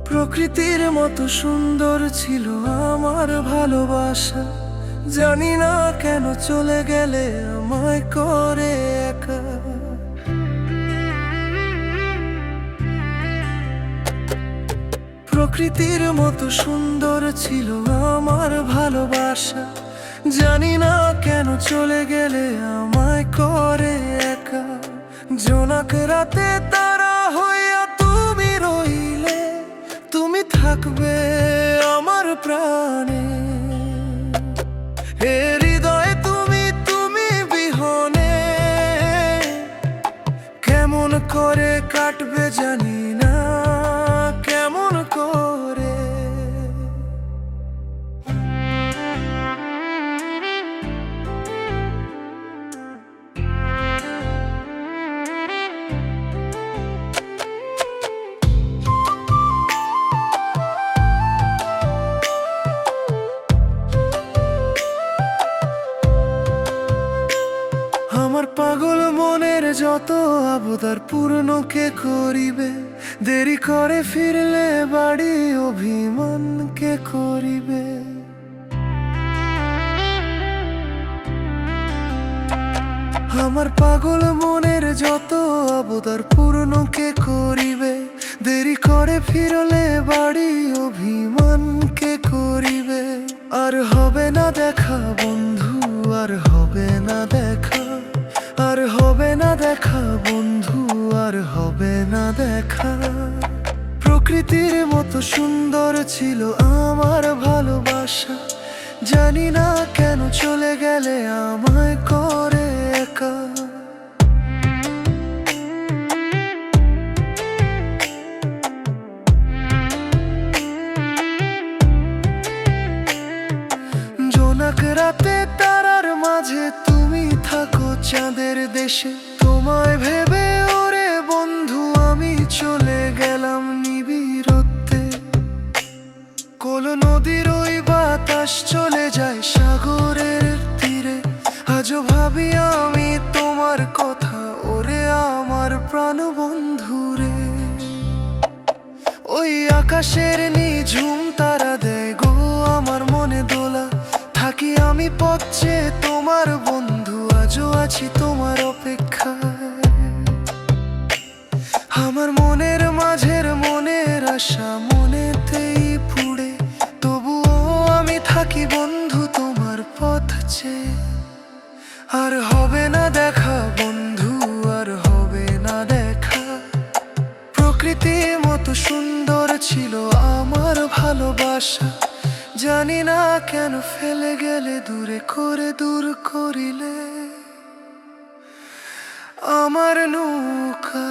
প্রকৃতির মতো সুন্দর ছিল আমার ভালোবাসা, জানি না কেন চলে গেলে আমায় করে একা। প্রকৃতির মতো সুন্দর ছিল আমার ভালোবাসা, জানি না কেন চলে গেলে আমায় করে একা। জোনাক রাতে তারা হইয়া তুমি রইলে, তুমি থাকবে আমার প্রাণে। হে হৃদয়ে তুমি তুমি বিহনে কেমন করে কাটবে জানি না, কেমন করে। আমার পাগল মনের যত আবদার পূর্ণ কে করিবে, দেরি করে ফিরলে বাড়ি অভিমান কে করিবে। আমার পাগল মনের যত আবদার পূর্ণ কে করিবে, দেরি করে ফিরলে বাড়ি অভিমান কে করিবে। আর হবে না দেখা বন্ধু, আর হবে না দেখা, আর হবে না দেখা বন্ধু, আর হবে না দেখা। প্রকৃতির মতো সুন্দর ছিল আমার ভালোবাসা, জানি না কেন চলে গেলে আমায় করে একা। জোনাক রাতে তারার মাঝে তুমি থাকো চাঁদের দেশে, তোমায় ভেবে ওরে বন্ধু আমি চলে গেলাম নিবিড়তে। কোল নদীর ওই বাতাস চলে যায় সাগরের তীরে, আজও ভাবি আমি তোমার কথা ওরে আমার প্রাণ বন্ধুরে। ওই আকাশের নিঝুম তারা দেয় গো আমার মনে দোলা, থাকি আমি পথে তোমার বন্ধু, আজও আছি তোমার অপেক্ষায়। আমার মনের মাঝের মনের আশা মনেতেই পুড়ে, তবুও আমি থাকি বন্ধু তোমার পথ চেয়ে। আর হবে না দেখা বন্ধু, আর হবে না দেখা। প্রকৃতির মতো সুন্দর ছিল আমার ভালোবাসা, জানি না কেন ফেলে গেলে দূরে করে দূর করিলে আমার নৌকা।